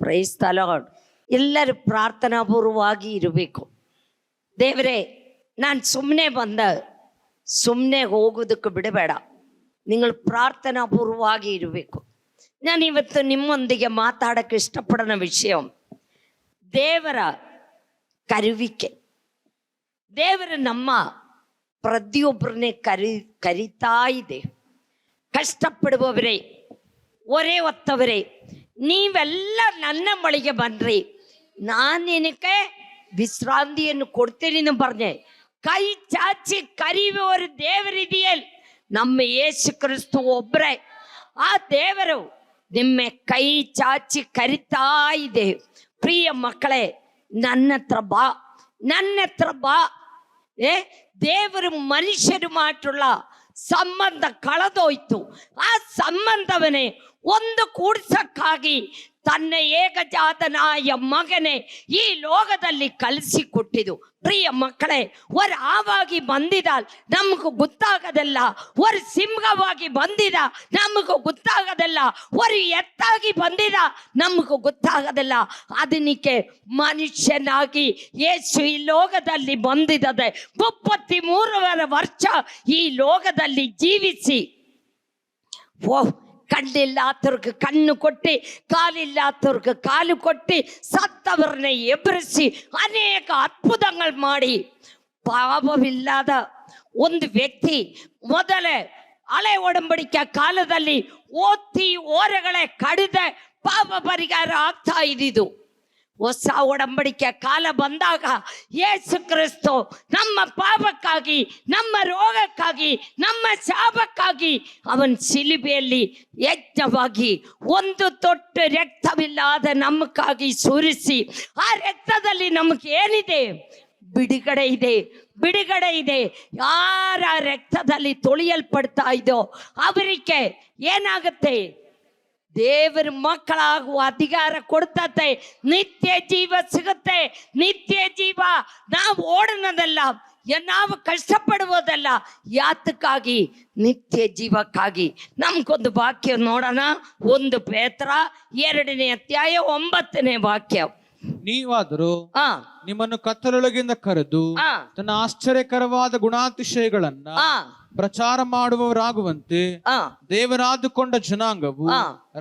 Praise the lord. ಎಲ್ಲರೂ ಪ್ರಾರ್ಥನಾಪೂರ್ವವಾಗಿ ಇರಬೇಕು. ದೇವರೇ, ನಾನು ಸುಮ್ಮನೆ ಹೋಗೋದಕ್ಕೆ ಬಿಡಬೇಡ, നിങ്ങൾ ಪ್ರಾರ್ಥನಾಪೂರ್ವವಾಗಿ ಇರಬೇಕು. ನಾನಿವತ್ತು ನಿಮ್ಮೊಂದಿಗೆ ಮಾತಾಡೋಕ್ಕೆ ಇಷ್ಟಪಡೋ ವಿಷಯ ದೇವರ ಕರುವಿಕೆ. ದೇವರು ನಮ್ಮ ಪ್ರತಿಯೊಬ್ಬರನ್ನೇ ಕರಿತಾ ಇದೆ. ಕಷ್ಟಪಡುವವರೇ, ಹೊರೆ ಹೊತ್ತವರೇ, ನೀವೆಲ್ಲ ನನ್ನ ಬಳಿಗೆ ಬನ್ರಿ, ನಾನು ನಿನಗೆ ವಿಶ್ರಾಂತಿಯನ್ನು ಕೊಡ್ತೀನಿ ಎಂದು പറഞ്ഞೆ. ಕೈ ಚಾಚಿ ಕರೆಯುವವರು ದೇವರಿದೆಯಲ್ಲ, ನಮ್ಮ ಯೇಸು ಕ್ರಿಸ್ತು ಒಬ್ಬರೇ. ಆ ದೇವರು ನಿಮ್ಮ ಕೈ ಚಾಚಿ ಕರಿತಾ ಇದೆ. ಪ್ರಿಯ ಮಕ್ಕಳೇ, ನನ್ನ ಹತ್ರ ಬಾ. ದೇವರು ಮನುಷ್ಯರುಮಾയിട്ടുള്ള ಸಂಬಂಧ ಕಳೆದೋಯ್ತು. ಆ ಸಂಬಂಧವನ್ನೇ ಒಂದು ಕೂಡಿಸಕ್ಕಾಗಿ ತನ್ನ ಏಕಜಾತನಾಯ ಮಗನೇ ಈ ಲೋಕದಲ್ಲಿ ಕಲಿಸಿಕೊಟ್ಟಿದ್ದು. ಪ್ರಿಯ ಮಕ್ಕಳೇ, ஒரு ஆவாகி ಬಂದಿದ್ದಾಲ್ ನಮಗೂ ಗೊತ್ತಾಗದಲ್ಲ, ஒரு ಸಿಂಹವಾಗಿ ಬಂದಿದ ನಮಗೂ ಗೊತ್ತಾಗದಲ್ಲ, ஒரு ಎತ್ತಾಗಿ ಬಂದಿದ ನಮಗೂ ಗೊತ್ತಾಗದಲ್ಲ. ಅದಕ್ಕೆ ಮನುಷ್ಯನಾಗಿ ಯೇಸು ಈ ಲೋಕದಲ್ಲಿ ಬಂದಿದೆ. 33 ವರ್ಷ ಈ ಲೋಕದಲ್ಲಿ ಜೀವಿಸಿ ಕಣ್ಣಿಲ್ಲಾತವ್ರಿಗೆ ಕಣ್ಣು ಕೊಟ್ಟು, ಕಾಲಿಲ್ಲಾತವ್ರಿಗೆ ಕಾಲು ಕೊಟ್ಟು, ಸತ್ತವರನ್ನ ಎಬ್ಬರಿಸಿ ಅನೇಕ ಅದ್ಭುತಗಳು ಮಾಡಿ ಪಾಪವಿಲ್ಲದ ಒಂದು ವ್ಯಕ್ತಿ. ಮೊದಲೇ ಹಳೆ ಒಡಂಬಡಿಕೆ ಕಾಲದಲ್ಲಿ ಓರೆಗಳೇ ಕಡಿದ ಪಾಪ ಪರಿಹಾರ ಆಗ್ತಾ ಇದ್ದಿದ್ದು. ಹೊಸ ಒಡಂಬಡಿಕೆ ಕಾಲ ಬಂದಾಗ ಯೇಸು ಕ್ರಿಸ್ತು ನಮ್ಮ ಪಾಪಕ್ಕಾಗಿ, ನಮ್ಮ ರೋಗಕ್ಕಾಗಿ, ನಮ್ಮ ಶಾಪಕ್ಕಾಗಿ ಅವನ ಶಿಲುಬೆಯಲ್ಲಿ ಯಜ್ಞವಾಗಿ ಒಂದು ತೊಟ್ಟು ರಕ್ತವಿಲ್ಲದ ನಮಗಾಗಿ ಸುರಿಸಿ, ಆ ರಕ್ತದಲ್ಲಿ ನಮಗೆ ಏನಿದೆ? ಬಿಡುಗಡೆ ಇದೆ. ಯಾರ ರಕ್ತದಲ್ಲಿ ತೊಳೆಯಲ್ಪಡ್ತಾ ಇದೋ ಅವರಿಗೆ ಏನಾಗುತ್ತೆ? ದೇವರ ಮಕ್ಕಳಾಗುವ ಅಧಿಕಾರ ಕೊಡ್ತತೆ. ನಿತ್ಯ ಜೀವ ಸಿಗುತ್ತೆ. ನಿತ್ಯ ಜೀವ ನಾವು ಓಡೋಣದಲ್ಲ, ನಾವು ಕಷ್ಟಪಡುವುದಲ್ಲ. ಯಾತಕ್ಕಾಗಿ? ನಿತ್ಯ ಜೀವಕ್ಕಾಗಿ. ನಮ್ಗೊಂದು ವಾಕ್ಯ ನೋಡೋಣ. 1 ಪೇತ್ರ 2ನೇ ಅಧ್ಯಾಯ 9ನೇ ವಾಕ್ಯ. ನೀವಾದರೂ ನಿಮ್ಮನ್ನು ಕತ್ತಲೊಳಗಿಂದ ಕರೆದು ತನ್ನ ಆಶ್ಚರ್ಯಕರವಾದ ಗುಣಾತಿಶಯಗಳನ್ನ ಪ್ರಚಾರ ಮಾಡುವವರಾಗುವಂತೆ ದೇವರಾದುಕೊಂಡ ಜನಾಂಗವು,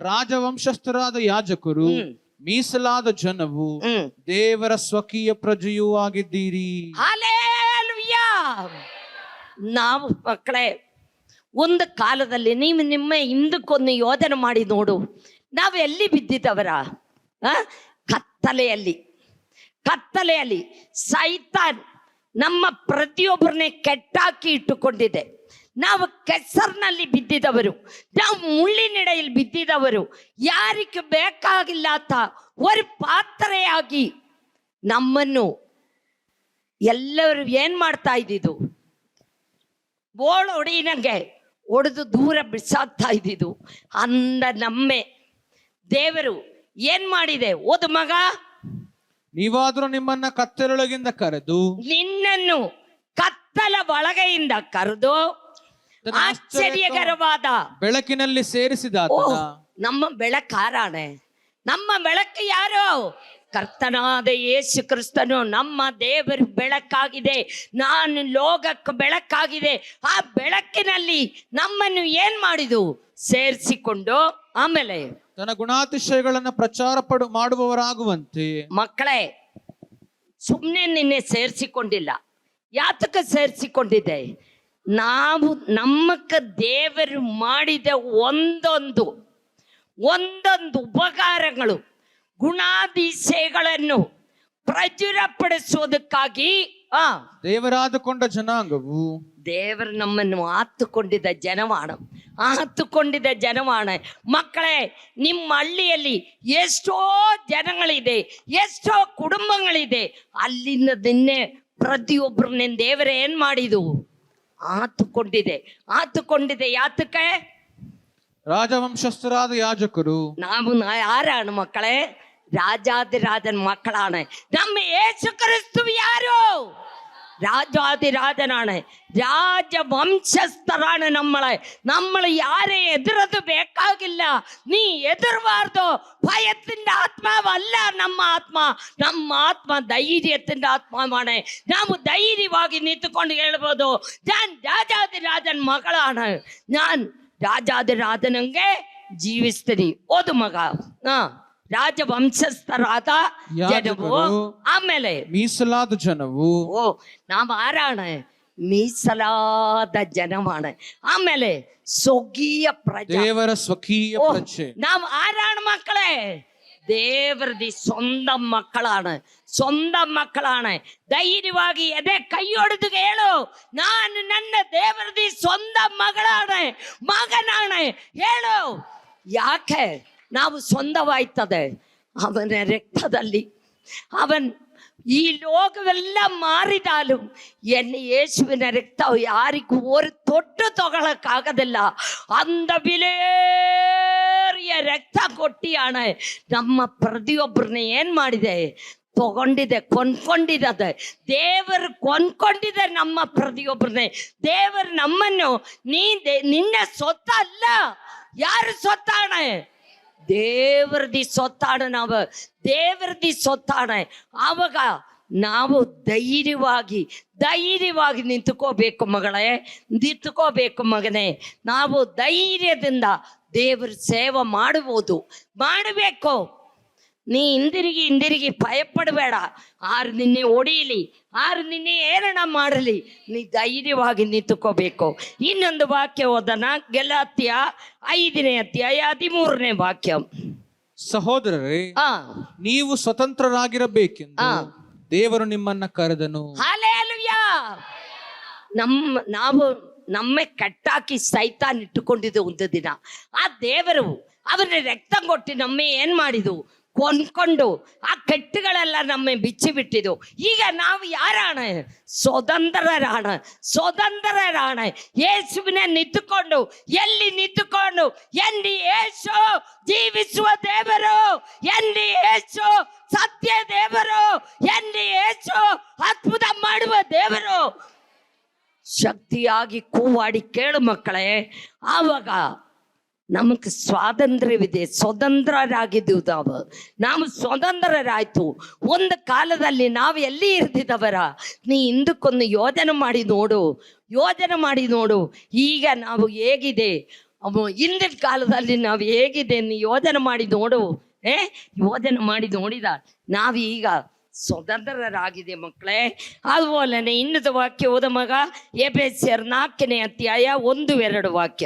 ರಾಜವಂಶಸ್ಥರಾದ ಯಾಜಕರು, ಮೀಸಲಾದ ಜನವು, ದೇವರ ಸ್ವಕೀಯ ಪ್ರಜೆಯೂ ಆಗಿದ್ದೀರಿ. ಹಲ್ಲೆಲೂಯಾ. ನಾವು ಮಕ್ಕಳೇ, ಒಂದು ಕಾಲದಲ್ಲಿ ನೀವು ನಿಮ್ಮ ಹಿಂದಕ್ಕೊಂದು ಯೋಧನೆ ಮಾಡಿ ನೋಡು. ನಾವು ಎಲ್ಲಿ ಬಿದ್ದಿದ್ದವರ? ಕತ್ತಲೆಯಲ್ಲಿ ಸೈತಾನ್ ನಮ್ಮ ಪ್ರತಿಯೊಬ್ಬರನ್ನೇ ಕೆಟ್ಟಾಕಿ ಇಟ್ಟುಕೊಂಡಿದೆ. ನಾವು ಕೆಸರಿನಲ್ಲಿ ಬಿದ್ದಿದವರು, ನಾವು ಮುಳ್ಳಿನಿಡೆಯಲ್ಲಿ ಬಿದ್ದಿದವರು, ಯಾರಿಗೆ ಬೇಕಾಗಿಲ್ಲತ ಒಂದು ಪಾತ್ರೆಯಾಗಿ ನಮ್ಮನ್ನು ಎಲ್ಲರೂ ಏನ್ ಮಾಡ್ತಾ ಇದ್ದಿದ್ದು? ಬೋಳು ಹೊಡಿನಂಗೆ ಹೊಡೆದು ದೂರ ಬಿಸಾಕ್ತಾ ಇದ್ದಿದ್ದು. ಅಂದ ನಮ್ಮೆ ದೇವರು ಏನ್ ಮಾಡಿದೆ? ಓದು ಮಗ, ನೀವಾದ್ರೂ ನಿಮ್ಮನ್ನ ಕತ್ತಲೊಳಗಿಂದ ಕರೆದು, ನಿನ್ನನ್ನು ಕತ್ತಲ ಒಳಗೆಯಿಂದ ಕರೆದು ಆಶ್ಚರ್ಯಕರವಾದ ಬೆಳಕಿನಲ್ಲಿ ಸೇರಿಸಿದಾತ. ನಮ್ಮ ಬೆಳಕಾರಾಣೆ. ನಮ್ಮ ಬೆಳಕು ಯಾರು? ಕರ್ತನಾದ ಯೇಸು ಕ್ರಿಸ್ತನು ನಮ್ಮ ದೇವರ ಬೆಳಕಾಗಿದೆ. ನಾನು ಲೋಕಕ್ಕೆ ಬೆಳಕಾಗಿದೆ. ಆ ಬೆಳಕಿನಲ್ಲಿ ನಮ್ಮನ್ನು ಏನ್ ಮಾಡಿದು? ಸೇರಿಸಿಕೊಂಡು ಆಮೇಲೆ ತನ್ನ ಗುಣಾತಿಶಯಗಳನ್ನ ಪ್ರಚಾರ ಮಾಡುವವರಾಗುವಂತೆ. ಮಕ್ಕಳೇ, ಸುಮ್ಮನೆ ನಿನ್ನೆ ಸೇರಿಸಿಕೊಂಡಿಲ್ಲ. ಯಾತಕ್ಕೆ ಸೇರಿಸಿಕೊಂಡಿದೆ? ನಾವು ನಮ್ಮಕ್ಕ ದೇವರು ಮಾಡಿದ ಒಂದೊಂದು ಉಪಕಾರಗಳು, ಗುಣಾತಿಶಯಗಳನ್ನು ಪ್ರಚುರಪಡಿಸುವುದಕ್ಕಾಗಿ ದೇವರಾದುಕೊಂಡ ಜನಾಂಗವು, ದೇವರು ನಮ್ಮನ್ನು ಹತ್ತುಕೊಂಡಿದ್ದ ಜನವಾಣ. ಮಕ್ಕಳೇ, ನಿಮ್ಮ ಹಳ್ಳಿಯಲ್ಲಿ ಎಷ್ಟೋ ಜನಗಳಿದೆ, ಎಷ್ಟೋ ಕುಟುಂಬಗಳಿದೆ. ಅಲ್ಲಿಂದ ನಿನ್ನೆ ಪ್ರತಿಯೊಬ್ಬರನ್ನ ದೇವರೇ ಏನ್ ಮಾಡಿದು? ಆತುಕೊಂಡಿದೆ. ಯಾತಕ್ಕೆ? ರಾಜವಂಶಸ್ಥರಾದ ಯಾಜಕರು. ನಾವು ಯಾರಾണ് ಮಕ್ಕಳೇ? ರಾಜಾದಿರಾಜನ ಮಕ್ಕಳಾണ്. ನಮ್ಮ ಯೇಸು ಕ್ರಿಸ್ತು ಯಾರು? രാജാതിരാജനാണ്, രാജവംശസ്ഥരാണ്. നമ്മൾ ആരെ എതിരത് ಬೇಕಾಗಿಲ್ಲ. ನೀ ಹೆದರಬಾರ್ದು. ಭಯത്തിന്റെ ಆತ್ಮವಲ್ಲ ನಮ್ಮ ಆತ್ಮ ಧೈರ್ಯത്തിന്റെ ಆತ್ಮವಾണ്. ನಾವು ಧೈರ್ಯವಾಗಿ ನಿಂತುಕೊಂಡು ಹೇಳ್ಬೋದು, ഞാൻ രാജാതിരാജൻ മകളാണ്, ഞാൻ രാജാതിരാജനಂಗೆ ಜೀವಿಸ್ತೀನಿ. ಓದು ಮಗ. ರಾಜವಂಶಸ್ಥರಾದ ಜನವು, ಆಮೇಲೆ ಮೀಸಲಾದ ಜನವು. ಓ, ನಾವು ಆರಾണ്? ಮೀಸಲಾದ ಜನമാണ്. ಆಮೇಲೆ ಸ್ವಕೀಯ ಪ್ರಜೆ, ದೇವರ ಸ್ವಕೀಯ ಪ್ರಜೆ. ನಾವು ആരാണ് മക്കളെ? ದೇವರದಿ സ്വന്തം മക്കളാണ്. ധൈര്യವಾಗಿ ಎದೆ ಕೈಯೊಡೆದು ಹೇಳು, ನಾನು ನನ್ನ ದೇವರದಿ സ്വന്തം ಮಗನಾണ് ಹೇಳು. ಯಾಕೆ ನಾವು സ്വന്തವಾಯ್ತದೆ? ಅವನ ರಕ್ತದಲ್ಲಿ. അവൻ ഈ ലോകമെല്ലാം മാറിതാലും എന്നെ യേശുവിനെ രക്തം ആർക്കും ഒരു തൊട്ട് തൊകളക്കാകതില്ല. അന്ത വിലേറിയ രക്തം കൊട്ടിയാണ് ನಮ್ಮ ಪ್ರತಿಯೊಬ್ಬರನ್ನ ಏನ್ ಮಾಡಿದೆ? ಕೊಂಡ್ಕೊಂಡಿದೆ. ದೇವರು ಕೊಂಡ್ಕೊಂಡಿದೆ ನಮ್ಮ ಪ್ರತಿಯೊಬ್ಬರನ್ನೇ. ದೇವರು ನಮ್ಮನ್ನು ನಿನ್ನ ಸೊತ್ತಲ್ಲ. ಯಾರು ಸೊತ್ತಾണ്? ದೇವರದಿ ಸೊತ್ತಾണ്. ನಾವು ದೇವರದಿ ಸೊತ್ತಾണ്. ಆವಾಗ ನಾವು ಧೈರ್ಯವಾಗಿ ನಿಂತುಕೋಬೇಕು ಮಗಳೇ, ನಿಂತುಕೋಬೇಕು ಮಗನೇ. ನಾವು ಧೈರ್ಯದಿಂದ ದೇವರ ಸೇವೆ ಮಾಡಬೇಕು. ನೀ ಹಿಂದಿರುಗಿ ಭಯಪಡಬೇಡ. ಆರು ನಿನ್ನೆ ಹೊಡೆಯಲಿ, ಆರು ನಿನ್ನೆ ಏರಣ ಮಾಡಲಿ, ನೀ ಧೈರ್ಯವಾಗಿ ನಿಂತುಕೋಬೇಕು. ಇನ್ನೊಂದು ವಾಕ್ಯ ಓದೋಣ. ಗಲಾತ್ಯ 5ನೇ ಅಧ್ಯಾಯ 13ನೇ ವಾಕ್ಯ. ಸಹೋದರರೇ, ನೀವು ಸ್ವತಂತ್ರರಾಗಿರಬೇಕೆಂದು ದೇವರು ನಿಮ್ಮನ್ನ ಕರೆದನು. ಹಲ್ಲೆಲೂಯಾ. ನಾವು നമ്മെ കെട്ടാക്കി സൈത്താൻ ഇട്ടുകൊണ്ടിത് ಒಂದು ದಿನ ಆ ದೇವರು ಅವರ ರಕ್ತ ಕೊಟ್ಟು നമ്മെ ಏನ್ ಮಾಡಿದು? ಕೊಂಡ್ಕೊಂಡು ಆ ಕೆಟ್ಟುಗಳೆಲ್ಲ നമ്മെ ಬಿಚ್ಚಿಬಿಟ್ಟಿದ್ದು. ಈಗ ನಾವು ಯಾರಾണ്? സ്വതന്ത്രരാണ്. യേശുവിനെ ನಿಂತುಕೊಂಡು, ಎಲ್ಲಿ ನಿಂತುಕೊಂಡು? ಎಲ್ಲಿ ಯೇಸು ಜೀವಿಸುವ ದೇವರು, ಎಲ್ಲಿ ಯೇಸು ಸತ್ಯ ದೇವರು, ಎಲ್ಲಿ ಯೇಸು ಅದ್ಭುತ ಮಾಡುವ ದೇವರು. ಶಕ್ತಿಯಾಗಿ ಕೂವಾಡಿ ಕೇಳು ಮಕ್ಕಳೇ. ಆವಾಗ ನಮಗೆ ಸ್ವಾತಂತ್ರ್ಯವಿದೆ, ಸ್ವತಂತ್ರರಾಗಿದ್ದು ನಾವು ಸ್ವತಂತ್ರರಾಯ್ತು. ಒಂದು ಕಾಲದಲ್ಲಿ ನಾವು ಎಲ್ಲಿ ಇರ್ತಿದ್ದವರ? ನೀ ಹಿಂದಕ್ಕೊಂದು ಯೋಜನೆ ಮಾಡಿ ನೋಡು ಈಗ ನಾವು ಹೇಗಿದೆ. ಹಿಂದಿನ ಕಾಲದಲ್ಲಿ ನಾವು ಹೇಗಿದೆ ನೀ ಯೋಜನೆ ಮಾಡಿ ನೋಡು. ಯೋಜನೆ ಮಾಡಿ ನೋಡಿದ ನಾವೀಗ ಸ್ವತಂತ್ರರಾಗಿದೆ ಮಕ್ಕಳೇ. അതുപോലെ ಇನ್ನೊಂದು ವಾಕ್ಯ ಓದ ಮಗ. ಎಫೆಸ್ಯರ್ 4ನೇ ಅಧ್ಯಾಯ 1-2 ವಾಕ್ಯ.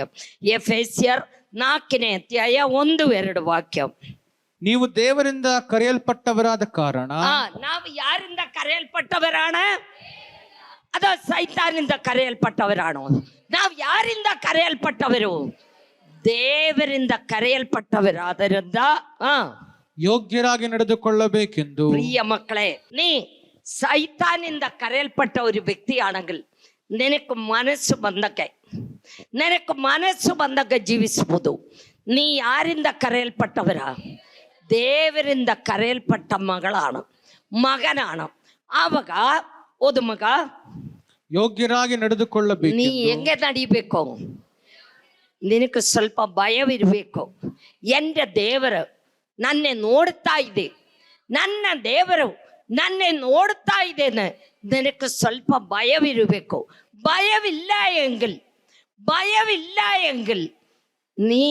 ಎಫೆಸ್ಯರ್ 4ನೇ ಅಧ್ಯಾಯ 1-2 ವಾಕ್ಯ. ನೀವು ದೇವರಿಂದ ಕರೆಯಲ್ಪಟ್ಟವರಾದ ಕಾರಣ. ನಾವು ಯಾರಿಂದ ಕರೆಯಲ್ಪಟ್ಟವರಾಣ? ಅದು ಸೈತಾನಿಂದ ಕರೆಯಲ್ಪಟ್ಟವರಾಣೋ? ನಾವು ಯಾರಿಂದ ಕರೆಯಲ್ಪಟ್ಟವರು? ದೇವರಿಂದ ಕರೆಯಲ್ಪಟ್ಟವರಾದರಿಂದ ಯೋಗ್ಯರಾಗಿ ನಡೆದುಕೊಳ್ಳಬೇಕೆಂದು. പ്രിയ മക്കളെ, നീ സൈത്താനിന്ദ കരയൽപ്പെട്ട ഒരു വ്യക്തിയാണെങ്കിൽ നിനക്ക് മനസ്സു ಬಂದಕ್ಕೆ ಜೀವಿಸಬಹುದು. ನೀ ಯಾರಿಂದ ಕರೆಯಲ್ಪಟ್ಟವರ? ದೇವರಿಂದ ಕರೆಯಲ್ಪಟ್ಟ ಮಗನಾണ്. ಆವಾಗ ಓದು ಮಗ. ಯೋಗ್ಯರಾಗಿ ನಡೆದುಕೊಳ್ಳಬೇಕು. ನೀ ಹೆಂಗೆ ನಡಿಬೇಕು? ನಿನಗೆ ಸ್ವಲ್ಪ ಭಯವಿರಬೇಕು. എൻ്റെ ದೇವರು ನನ್ನೆ ನೋಡ್ತಾ ಇದೆ, ನನ್ನ ದೇವರು ನನ್ನೆ ನೋಡ್ತಾ ಇದ್ದೇನೆ. ನಿನಗೆ ಸ್ವಲ್ಪ ಭಯವಿರಬೇಕು. ಭಯವಿಲ್ಲ ಎಂಗಿಲ್ ನೀ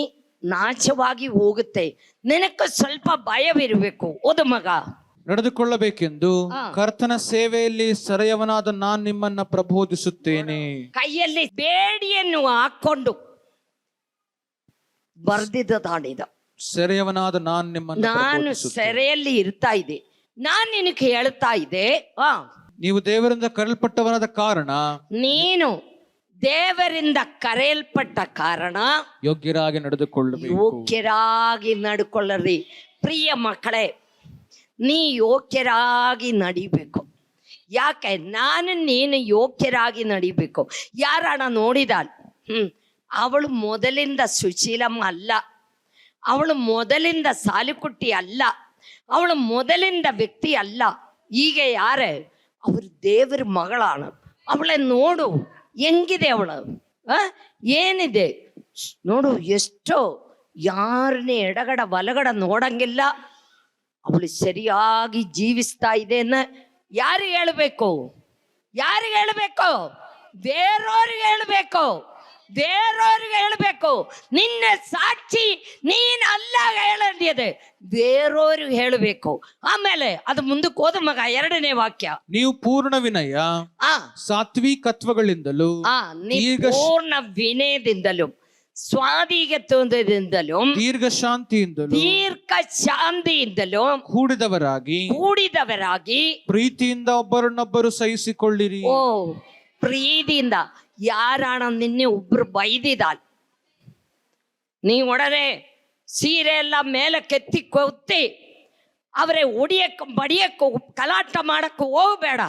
ನಾಶವಾಗಿ ಹೋಗುತ್ತೆ. ನಿನಗೆ ಸ್ವಲ್ಪ ಭಯವಿರಬೇಕು. ಓದು ಮಗ. ನಡೆದುಕೊಳ್ಳಬೇಕೆಂದು ಕರ್ತನ ಸೇವೆಯಲ್ಲಿ ಸೆರೆಯವನಾದ ನಾನು ನಿಮ್ಮನ್ನ ಪ್ರಬೋಧಿಸುತ್ತೇನೆ. ಕೈಯಲ್ಲಿ ಬೇಡಿಯನ್ನು ಹಾಕೊಂಡು ಬರ್ದಿದ್ದಾಡಿದ. ಸೆರೆಯವನಾದ ನಾನು ಸೆರೆಯಲ್ಲಿ ಇರ್ತಾ ಇದ್ದೆ. ನಾನು ನಿನಗೆ ಹೇಳ್ತಾ ಇದ್ದೆ, ನೀವು ದೇವರಿಂದ ಕರೆಯಲ್ಪಟ್ಟವರಾದ ಕಾರಣ, ನೀನು ದೇವರಿಂದ ಕರೆಯಲ್ಪಟ್ಟ ಕಾರಣ ಯೋಗ್ಯರಾಗಿ ನಡ್ಕೊಳ್ಳರಿ. ಪ್ರಿಯ ಮಕ್ಕಳೇ, ನೀ ಯೋಗ್ಯರಾಗಿ ನಡಿಬೇಕು. ಯಾಕೆ? ನೀನು ಯೋಗ್ಯರಾಗಿ ನಡಿಬೇಕು. ಯಾರಣ ನೋಡಿದ? ಅವಳು ಮೊದಲಿಂದ ಸುಶೀಲಮ್ಮ ಅಲ್ಲ, ಅವಳು ಮೊದಲಿಂದ ಸಾಲಿಕುಟ್ಟಿ ಅಲ್ಲ, ಅವಳು ಮೊದಲಿಂದ ವ್ಯಕ್ತಿ ಅಲ್ಲ. ಈಗ ಯಾರೇ? ಅವರು ದೇವರ ಮಗಳಾണ്. ಅವಳೆ ನೋಡು ಹೆಂಗಿದೆ ಅವಳು, ಏನಿದೆ ನೋಡು, ಎಷ್ಟೋ ಯಾರನ್ನೇ ಎಡಗಡ ಬಲಗಡ ನೋಡಂಗಿಲ್ಲ. ಅವಳು ಸರಿಯಾಗಿ ಜೀವಿಸ್ತಾ ಇದೆ ಅನ್ನ ಯಾರಿಗೆ ಹೇಳ್ಬೇಕು? ಯಾರಿಗೆ ಹೇಳ್ಬೇಕು? ಬೇರೆಯವ್ರಿಗೆ ಹೇಳ್ಬೇಕು. ಬೇರೆಯವ್ರಿಗೆ ಹೇಳ್ಬೇಕು. ನಿನ್ನ ಸಾಕ್ಷಿ ನೀನ್ ಅಲ್ಲ ಹೇಳದೆ ಬೇರೆಯವ್ರಿಗೆ ಹೇಳಬೇಕು. ಆಮೇಲೆ ಅದು ಮುಂದಕ್ಕೆ ಹೋದ ಮಗ 2ನೇ ವಾಕ್ಯ, ನೀವು ಪೂರ್ಣ ವಿನಯ ಸಾತ್ವಿಕತ್ವಗಳಿಂದಲೂ ಪೂರ್ಣ ವಿನಯದಿಂದಲೂ ಸ್ವಾದಿಗತ್ವದಿಂದಲೂ ದೀರ್ಘ ಶಾಂತಿಯಿಂದಲೂ ಕೂಡಿದವರಾಗಿ ಪ್ರೀತಿಯಿಂದ ಒಬ್ಬರನ್ನೊಬ್ಬರು ಸಹಿಸಿಕೊಳ್ಳಿರಿ. ಓ, ಪ್ರೀತಿಯಿಂದ. ಯಾರಾಣ ನಿನ್ನೆ ಒಬ್ರು ಬೈದಿದಾಲ್, ನೀ ಒಡನೆ ಸೀರೆ ಎಲ್ಲ ಮೇಲೆ ಕೆತ್ತಿ ಕೊತ್ತಿ ಅವರೇ ಹೊಡಿಯಕ್ಕೆ ಬಡಿಯಕ್ಕೆ ಕಲಾಟ ಮಾಡಕ್ಕೆ ಹೋಗ್ಬೇಡ.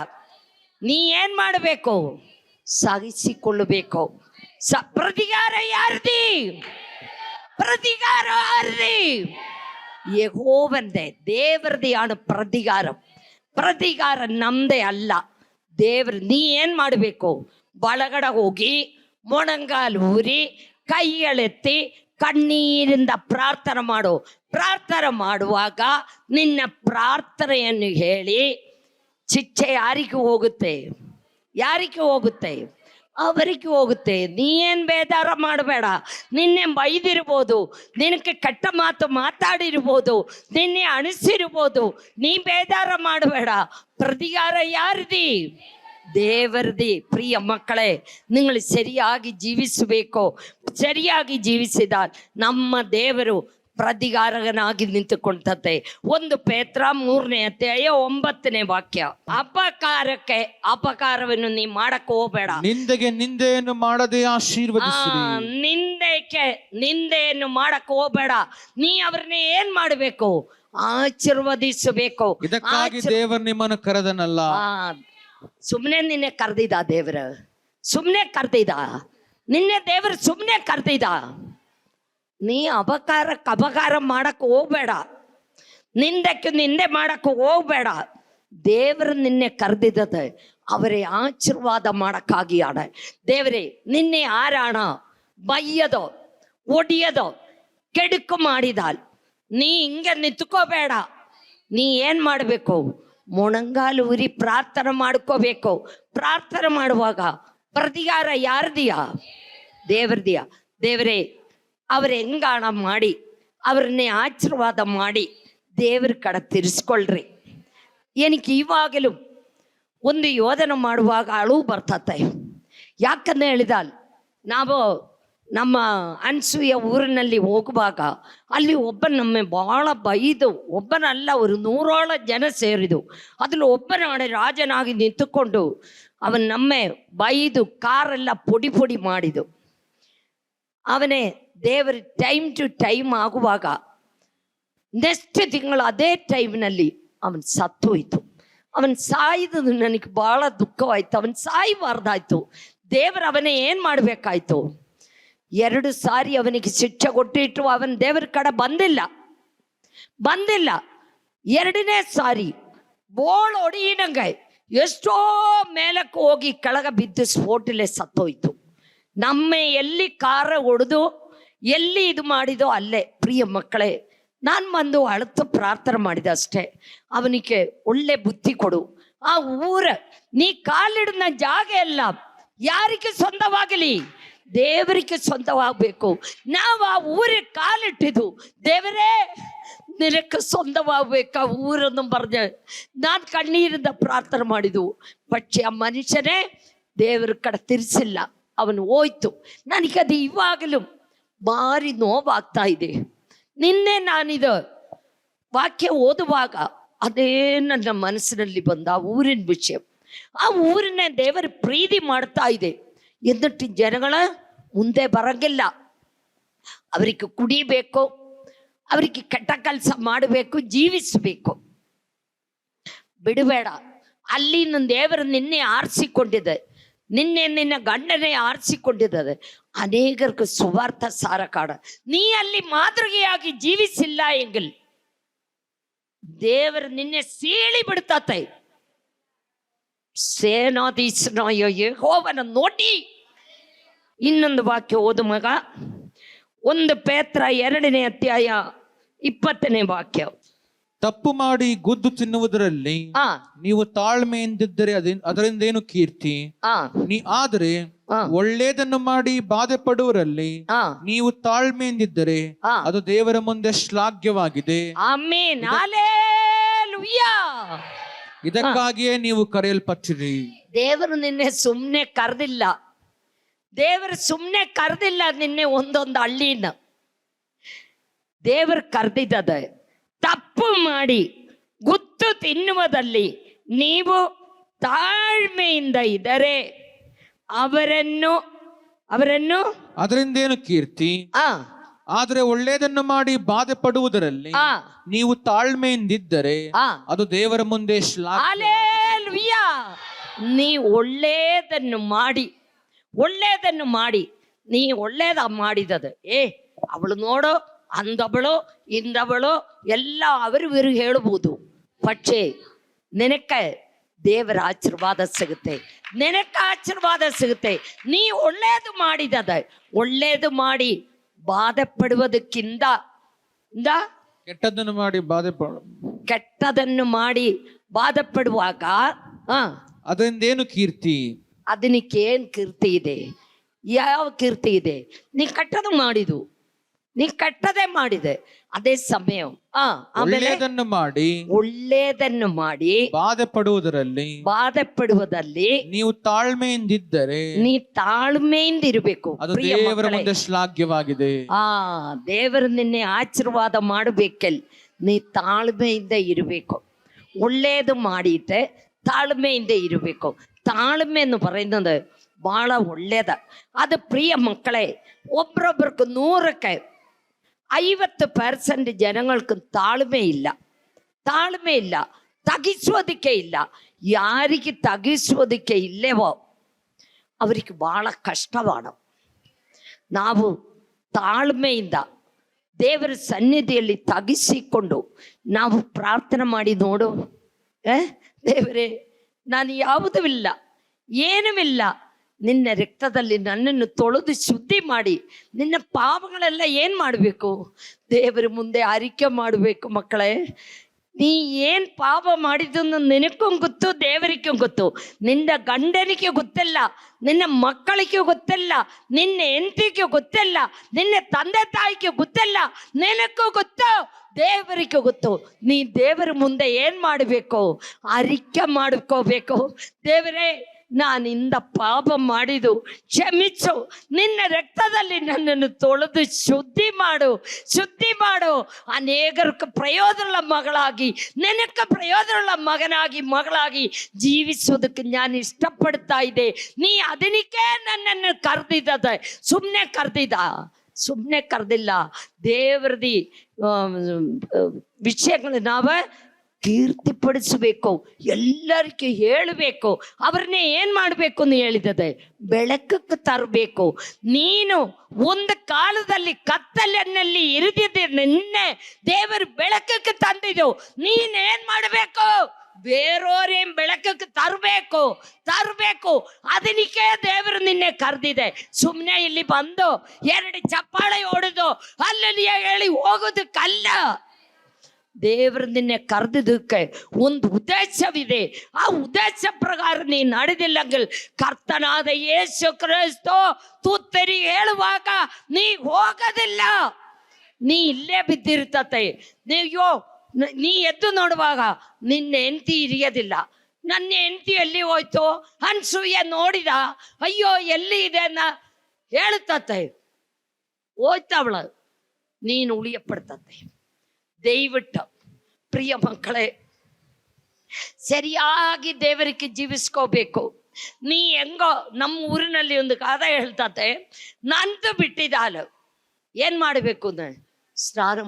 ನೀ ಏನ್ ಮಾಡಬೇಕು? ಸಹಿಸಿಕೊಳ್ಳಬೇಕು. ಪ್ರತಿಕಾರ ಯಾರ್ದಿ? ಪ್ರತಿಕಾರ ಯಾರ್ದಿ? ಯೆಹೋವಂದೆ, ದೇವರದಿಯಾಣ ಪ್ರತಿಕಾರ. ಪ್ರತಿಕಾರ ನಮ್ದೇ ಅಲ್ಲ, ದೇವ್ರ. ನೀ ಏನ್ ಮಾಡಬೇಕು? ಬಳಗಡ ಹೋಗಿ ಮೊಣಂಗಾಲು ಊರಿ ಕೈಗಳೆತ್ತಿ ಕಣ್ಣೀರಿಂದ ಪ್ರಾರ್ಥನೆ ಮಾಡು. ಪ್ರಾರ್ಥನೆ ಮಾಡುವಾಗ ನಿನ್ನ ಪ್ರಾರ್ಥನೆಯನ್ನು ಹೇಳಿ ಶಿಕ್ಷೆ ಯಾರಿಗೆ ಹೋಗುತ್ತೆ? ಯಾರಿಗೆ ಹೋಗುತ್ತೆ? ಅವರಿಗೆ ಹೋಗುತ್ತೆ. ನೀ ಏನ್ ಬೇಜಾರ ಮಾಡಬೇಡ. ನಿನ್ನೆ ಬೈದಿರ್ಬೋದು, ನಿನಗೆ ಕೆಟ್ಟ ಮಾತು ಮಾತಾಡಿರ್ಬೋದು, ನಿನ್ನೆ ಅನಿಸಿರ್ಬೋದು. ನೀ ಬೇಜಾರ ಮಾಡಬೇಡ. ಪ್ರತಿಕಾರ ಯಾರ್ದಿ? ದೇವರದಿ. ಪ್ರಿಯ ಮಕ್ಕಳೇ, നിങ്ങൾ ಸರಿಯಾಗಿ ಜೀವಿಸಬೇಕು. ಸರಿಯಾಗಿ ಜೀವಿಸಿದ ನಮ್ಮ ದೇವರು ಪ್ರತಿಕಾರಕನಾಗಿ ನಿಂತುಕೊಂಡತೆ. 1 ಪೇತ್ರ 3ನೇ ಅಧ್ಯಾಯ 9ನೇ ವಾಕ್ಯ. ಅಪಕಾರಕ್ಕೆ ಅಪಕಾರವನ್ನು ನೀ ಮಾಡಕ್ಕೆ ಹೋಗಬೇಡ. ನಿಂದೆಗೆ ನಿಂದೆಯನ್ನು ಮಾಡದೆ ಆಶೀರ್ವದಿಸಿರಿ. ನಿಂದೆಗೆ ನಿಂದೆಯನ್ನು ಮಾಡಕ್ಕೆ ಹೋಗಬೇಡ. ನೀ ಅವ್ರನ್ನ ಏನ್ ಮಾಡಬೇಕು? ಆಶೀರ್ವದಿಸಬೇಕು. ಇದಕ್ಕಾಗಿ ದೇವರು ನಿಮ್ಮನ್ನು ಕರೆದನಲ್ಲ. ಸುಮ್ನೆ ನಿನ್ನೆ ಕರೆದಿದ ದೇವ್ರ? ಸುಮ್ನೆ ಕರೆದಿದ ನಿನ್ನೆ ದೇವ್ರ? ಸುಮ್ನೆ ಕರೆದಿದ? ನೀ ಅಪಕಾರ ಮಾಡಕ್ಕೆ ಹೋಗ್ಬೇಡ. ನಿಂದಕ್ಕೆ ನಿಂದೆ ಮಾಡಕ್ಕೆ ಹೋಗ್ಬೇಡ. ದೇವರು ನಿನ್ನೆ ಕರೆದಿದ್ದದೆ ಅವರೇ ಆಶೀರ್ವಾದ ಮಾಡಕ್ಕಾಗಿ ಆಡ. ದೇವರೇ, ನಿನ್ನೆ ಆರಾಣ ಬೈಯದೋ ಒಡಿಯದೋ ಕೆಡುಕು ಮಾಡಿದಾಲ್ ನೀ ಹಿಂಗೆ ನಿಂತ್ಕೋಬೇಡ. ನೀ ಏನ್ ಮಾಡಬೇಕು? ಮೊಣಂಗಾಲು ಊರಿ ಪ್ರಾರ್ಥನೆ ಮಾಡ್ಕೋಬೇಕು. ಪ್ರಾರ್ಥನೆ ಮಾಡುವಾಗ ಪ್ರತಿಕಾರ ಯಾರ್ದಿಯಾ? ದೇವ್ರದಿಯ. ದೇವರೇ, ಅವ್ರ ಹೆಂಗಾಣ ಮಾಡಿ ಅವ್ರನ್ನೇ ಆಶೀರ್ವಾದ ಮಾಡಿ ದೇವ್ರ ಕಡೆ ತಿರ್ಸ್ಕೊಳ್ರಿ. ಏನಕ್ಕೆ ಇವಾಗಲೂ ಒಂದು ಯೋಧನೆ ಮಾಡುವಾಗ ಅಳು ಬರ್ತತೆ. ಯಾಕಂದ್ರೆ ಹೇಳಿದಾಲ್, ನಾವು ನಮ್ಮ ಅನ್ಸೂಯ ಊರಿನಲ್ಲಿ ಹೋಗುವಾಗ ಅಲ್ಲಿ ಒಬ್ಬ ನಮ್ಮ ಭಾಳ ಬೈದು, ಒಬ್ಬನಲ್ಲ ಅವರು 100 ಜನ ಸೇರಿದು. ಅದ್ರಲ್ಲಿ ಒಬ್ಬನಾಡೆ ರಾಜನಾಗಿ ನಿಂತುಕೊಂಡು ಅವನ್ ನಮ್ಮೆ ಬೈದು ಕಾರೆಲ್ಲ ಪುಡಿ ಪುಡಿ ಮಾಡಿದು. ಅವನೇ ದೇವರ ಟೈಮ್ ಟು ಟೈಮ್ ಆಗುವಾಗ ನೆಕ್ಸ್ಟ್ ತಿಂಗಳು ಅದೇ ಟೈಮ್ನಲ್ಲಿ ಅವನ್ ಸತ್ತೋಯ್ತು. ಅವನ್ ಸಾಯ್ದು ನನಗೆ ಭಾಳ ದುಃಖವಾಯ್ತು. ಅವನ್ ಸಾಯಬಾರ್ದಾಯ್ತು. ದೇವರು ಅವನೇ ಏನ್ ಮಾಡ್ಬೇಕಾಯ್ತು? 2 ಸಾರಿ ಅವನಿಗೆ ಶಿಕ್ಷೆ ಕೊಟ್ಟಿಟ್ಟು ಅವನ ದೇವರ ಕಡೆ ಬಂದಿಲ್ಲ. 2ನೇ ಸಾರಿ ಬೋಳ್ ಹೊಡಿನಂಗೆ ಎಷ್ಟೋ ಮೇಲಕ್ಕೆ ಹೋಗಿ ಕೆಳಗೆ ಬಿದ್ದು ಸ್ಫೋಟಲೆ ಸತ್ತೋಯ್ತು. ನಮ್ಮ ಎಲ್ಲಿ ಕಾರ ಹೊಡೆದು ಎಲ್ಲಿ ಇದು ಮಾಡಿದೋ ಅಲ್ಲೇ. ಪ್ರಿಯ ಮಕ್ಕಳೇ, ನಾನು ಬಂದು ಅಳುತ್ತು ಪ್ರಾರ್ಥನೆ ಮಾಡಿದೆ ಅಷ್ಟೇ. ಅವನಿಗೆ ಒಳ್ಳೆ ಬುದ್ಧಿ ಕೊಡು. ಆ ಊರ ನೀ ಕಾಲಿಡಿದ ಜಾಗ ಎಲ್ಲ ಯಾರಿಗೆ ಸ್ವಂತವಾಗಲಿ? ದೇವರಿಗೆ ಸ್ವಂತವಾಗಬೇಕು. ನಾವು ಆ ಊರಿಗೆ ಕಾಲಿಟ್ಟಿದ್ದು ದೇವರೇ ನಿನಕ್ಕೆ ಸ್ವಂತವಾಗಬೇಕು ಆ ಊರನ್ನು ಬರ್ದೆ ನಾನು ಕಣ್ಣೀರಿಂದ ಪ್ರಾರ್ಥನೆ ಮಾಡಿದ್ದು. പക്ഷെ ಆ ಮನುಷ್ಯನೇ ದೇವರ ಕಡೆ ತಿರ್ಸಿಲ್ಲ. ಅವನು ಹೋಯ್ತು. ನನಗದು ಇವಾಗಲೂ ಭಾರಿ ನೋವಾಗ್ತಾ ಇದೆ. ನಿನ್ನೆ ನಾನಿದು ವಾಕ್ಯ ಓದುವಾಗ ಅದೇ ನನ್ನ ಮನಸ್ಸಿನಲ್ಲಿ ಬಂದ ಆ ಊರಿನ ವಿಷಯ. ಆ ಊರಿನ ದೇವರ ಪ್ರೀತಿ ಮಾಡ್ತಾ ಇದೆ. എന്നിട്ട് ಜನಗಳ ಮುಂದೆ ಬರಂಗಿಲ್ಲ. ಅವರಿಗೆ ಕುಡಿಬೇಕು, ಅವರಿಗೆ ಕೆಟ್ಟ ಕೆಲಸ ಮಾಡಬೇಕು, ಜೀವಿಸಬೇಕು. ಬಿಡಬೇಡ. ಅಲ್ಲಿ ನನ್ನ ದೇವರು ನಿನ್ನೆ ಆರಿಸಿಕೊಂಡಿದೆ. ನಿನ್ನ ಗಂಡನೇ ಆರಿಸಿಕೊಂಡಿದ್ದಾರೆ. ಅನೇಕರಿಗೆ ಸುವಾರ್ಥ ಸಾರ ಕಾಡ. ನೀ ಅಲ್ಲಿ ಮಾದರಿಯಾಗಿ ಜೀವಿಸಿಲ್ಲ ಎಂಗಲ್ ದೇವರು ನಿನ್ನೆ ಸೀಳಿ ಬಿಡ್ತತೆ. ಸೇನಾಧೀಶನಾಯ ಯೆಹೋವನ ನೋಡಿ. ಇನ್ನೊಂದು ವಾಕ್ಯ ಓದು ಮಗ. 1 ಪೇತ್ರ 2ನೇ ಅಧ್ಯಾಯ 20ನೇ ವಾಕ್ಯ. ತಪ್ಪು ಮಾಡಿ ಗುದ್ದು ತಿನ್ನುವುದರಲ್ಲಿ ಆ ನೀವು ತಾಳ್ಮೆಯಿಂದಿದ್ದರೆ ಅದರಿಂದೇನು ಕೀರ್ತಿ? ಆ ಆದರೆ ಒಳ್ಳೇದನ್ನು ಮಾಡಿ ಬಾಧೆ ಪಡುವರಲ್ಲಿ ಆ ನೀವು ತಾಳ್ಮೆಯಿಂದಿದ್ದರೆ ಆ. ಅದು ದೇವರ ಮುಂದೆ ಶ್ಲಾಘ್ಯವಾಗಿದೆ. Amen, hallelujah. ಇದಕ್ಕಾಗಿಯೇ ನೀವು ಕರೆಯಲ್ಪಟ್ಟಿರಿ. ದೇವರು ನಿನ್ನೆ ಸುಮ್ನೆ ಕರೆದಿಲ್ಲ. ದೇವರು ಸುಮ್ನೆ ಕರೆದಿಲ್ಲ ನಿನ್ನೆ ಒಂದೊಂದು ಹಳ್ಳಿನ. ದೇವರು ಕರೆದಿದ್ದದ ತಪ್ಪು ಮಾಡಿ ಗುತ್ತು ತಿನ್ನುವುದಲ್ಲಿ ನೀವು ತಾಳ್ಮೆಯಿಂದ ಇದ್ದರೆ ಅವರನ್ನು ಅದರಿಂದೇನು ಕೀರ್ತಿ? ಆ ಆದರೆ ಒಳ್ಳೇದನ್ನು ಮಾಡಿ ಬಾಧೆ ಪಡುವುದರಲ್ಲಿ ಆ ನೀವು ತಾಳ್ಮೆಯಿಂದಿದ್ದರೆ ಆ ಅದು ದೇವರ ಮುಂದೆ ಶ್ಲಾಘ್ಯ. ಹಲ್ಲೆಲೂಯಾ. ನೀ ಒಳ್ಳೇದನ್ನು ಮಾಡಿ ನೀ ಒಳ್ಳೇದ ಮಾಡಿದದ. ಅವಳು ನೋಡು, ಅಂದವಳು ಇಂದವಳು ಎಲ್ಲ ಅವರು ಹೇಳ್ಬೋದು. ಪಕ್ಷೆ ನಿನಕ ದೇವರ ಆಶೀರ್ವಾದ ಸಿಗುತ್ತೆ, ನೀ ಒಳ್ಳೇದು ಮಾಡಿದದ. ಒಳ್ಳೇದು ಮಾಡಿ ಬಾಧೆ ಪಡುವುದಕ್ಕಿಂತ ಕೆಟ್ಟದ್ದನ್ನು ಮಾಡಿ ಕೆಟ್ಟದನ್ನು ಮಾಡಿ ಬಾಧೆ ಪಡುವಾಗ ಅದರಿಂದೇನು ಕೀರ್ತಿ? ಅದಕ್ಕೇನ್ ಕೀರ್ತಿ ಇದೆ? ಯಾವ ಕೀರ್ತಿ ಇದೆ? ನೀ ಕೆಟ್ಟದೇ ಮಾಡಿದೆ. ಅದೇ ಸಮಯ ಒಳ್ಳೇದನ್ನು ಮಾಡಿ ಬಾಧೆ ಪಡುವುದಲ್ಲಿ ನೀವು ತಾಳ್ಮೆಯಿಂದಿದ್ದರೆ ನೀ ತಾಳ್ಮೆಯಿಂದ ಇರಬೇಕು. ಅದು ದೇವರ ಮುಂದೆ ಶ್ಲಾಘ್ಯವಾಗಿದೆ. ದೇವರು ನಿನ್ನೆ ಆಶೀರ್ವಾದ ಮಾಡಬೇಕಲ್ ನೀ ತಾಳ್ಮೆಯಿಂದ ಇರಬೇಕು. ಒಳ್ಳೇದು ಮಾಡಿದ್ದೆ ತಾಳ್ಮೆಯಿಂದ ಇರಬೇಕು. ತಾಳ್ಮೆಯನ್ನು പറയുന്നത് ಬಹಳ ಒಳ್ಳೇದ. ಅದು ಪ್ರಿಯ ಮಕ್ಕಳೇ, ಒಬ್ರೊಬ್ರಿಗೆ 100ಕ್ಕೆ 50% ಜನങ്ങൾക്ക് ತಾಳ್ಮೆ ಇಲ್ಲ. ತಗಿಸೋದಕ್ಕೆ ಇಲ್ಲ. ಯಾರಿಗೆ ತಗಿಸೋದಕ್ಕೆ ಇಲ್ಲೇವೋ ಅವರಿಗೆ ಬಹಳ ಕಷ್ಟವಾಡ. ನಾವು ತಾಳ್ಮೆಯಿಂದ ದೇವರ ಸನ್ನಿಧಿಯಲ್ಲಿ ತಗಿಸಿಕೊಂಡು ನಾವು ಪ್ರಾರ್ಥನೆ ಮಾಡಿ ನೋಡು, ದೇವರೇ ನಾನು ಯಾವುದೂ ಇಲ್ಲ, ಏನೂ ಇಲ್ಲ, ನಿನ್ನ ರಕ್ತದಲ್ಲಿ ನನ್ನನ್ನು ತೊಳೆದು ಶುದ್ಧಿ ಮಾಡಿ ನಿನ್ನ ಪಾಪಗಳೆಲ್ಲ ಏನು ಮಾಡಬೇಕು? ದೇವರ ಮುಂದೆ ಅರಿಕೆ ಮಾಡಬೇಕು. ಮಕ್ಕಳೇ, ನೀ ಏನು ಪಾಪ ಮಾಡಿದ್ದನ್ನು ನಿನಗೂ ಗೊತ್ತು, ದೇವರಿಗೂ ಗೊತ್ತು. ನಿನ್ನ ಗಂಡನಿಗೆ ಗೊತ್ತಿಲ್ಲ, ನಿನ್ನ ಮಕ್ಕಳಿಗೆ ಗೊತ್ತಿಲ್ಲ, ನಿನ್ನ ಹೆಂಡತಿಗೆ ಗೊತ್ತಿಲ್ಲ, ನಿನ್ನ ತಂದೆ ತಾಯಿಗೆ ಗೊತ್ತಿಲ್ಲ, ನಿನಗೂ ಗೊತ್ತು, ದೇವರಿಗೆ ಗೊತ್ತು. ನೀ ದೇವರ ಮುಂದೆ ಏನು ಮಾಡಬೇಕು? ಅರಿಕೆ ಮಾಡ್ಕೋಬೇಕು. ದೇವರೇ, ನಾನಿಂದ ಪಾಪ ಮಾಡಿದು ಕ್ಷಮಿಸು, ನಿನ್ನ ರಕ್ತದಲ್ಲಿ ನನ್ನನ್ನು ತೊಳೆದು ಶುದ್ಧಿ ಮಾಡು. ಅನೇಕರಿಗೆ ಪ್ರಯೋಜನಗಳ ಮಗಳಾಗಿ, ನಿನಕ್ಕೆ ಪ್ರಯೋಜನಗಳ ಮಗಳಾಗಿ ಜೀವಿಸೋದಕ್ಕೆ ನಾನು ಇಷ್ಟಪಡ್ತಾ ಇದ್ದೆ. ನೀ ಅದಕ್ಕೆ ನನ್ನನ್ನು ಕರೆದಿದ್ದ, ಸುಮ್ಮನೆ ಕರೆದಿಲ್ಲ. ದೇವರದಿ ವಿಷಯಗಳು ನಾವು ಕೀರ್ತಿಪಡಿಸಬೇಕು, ಎಲ್ಲರಿಗೂ ಹೇಳಬೇಕು. ಅವ್ರನ್ನೇ ಏನ್ ಮಾಡ್ಬೇಕು ಅಂತ ಹೇಳಿದೆ, ಬೆಳಕಕ್ಕೆ ತರಬೇಕು. ನೀನು ಒಂದು ಕಾಲದಲ್ಲಿ ಕತ್ತಲಿನಲ್ಲಿ ಇರಿದಿದ್ದೆ, ನಿನ್ನೆ ದೇವರು ಬೆಳಕಕ್ಕೆ ತಂದಿದ್ದು. ನೀನೇನ್ ಮಾಡಬೇಕು? ಬೇರೆಯವ್ರೇನ್ ಬೆಳಕಕ್ಕೆ ತರಬೇಕು. ಅದಕ್ಕೆ ದೇವರು ನಿನ್ನೆ ಕರೆದಿದೆ. ಸುಮ್ಮನೆ ಇಲ್ಲಿ ಬಂದು 2 ಚಪ್ಪಾಳೆ ಹೊಡೆದು ಅಲ್ಲಿ ಹೇಳಿ ಹೋಗೋದಕ್ಕಲ್ಲ. ದೇವರು ನಿನ್ನೆ ಕರೆದಿದ್ದಕ್ಕೆ ಒಂದು ಉದ್ದೇಶವಿದೆ. ಆ ಉದ್ದೇಶ ಪ್ರಕಾರ ನೀ ನಡೆದಿಲ್ಲಂಗಲ್ ಕರ್ತನಾದ ಯೇಸು ಕ್ರಿಸ್ತ ತುತ್ತರಿ ಹೇಳುವಾಗ ನೀ ಹೋಗೋದಿಲ್ಲ, ನೀ ಇಲ್ಲೇ ಬಿದ್ದಿರ್ತತೆ. ನೀ ಎದ್ದು ನೋಡುವಾಗ ನಿನ್ನ ಹೆಂಡತಿ ಇರಿಯೋದಿಲ್ಲ. ನನ್ನ ಹೆಂಡತಿ ಎಲ್ಲಿ ಹೋಯ್ತು ಅನ್ಸೂಯ ನೋಡಿದ, ಅಯ್ಯೋ ಎಲ್ಲಿ ಇದೆ ಅನ್ನ ಹೇಳುತ್ತತೆ, ಹೋಯ್ತವಳ, ನೀನು ಉಳಿಯಪಡ್ತತೆ. ದಯವಿಟ್ಟು ಪ್ರಿಯ ಮಕ್ಕಳೇ, ಸರಿಯಾಗಿ ದೇವರಿಗೆ ಜೀವಿಸ್ಕೋಬೇಕು. ನೀ ಹೆಂಗೋ, ನಮ್ಮ ಊರಿನಲ್ಲಿ ಒಂದು ಗಾದೆ ಹೇಳ್ತತೆ, ನಂದು ಬಿಟ್ಟಿದ್ದಾಲ ಏನ್ ಮಾಡಬೇಕು ಅಂದ್ರೆ ಸ್ನಾನ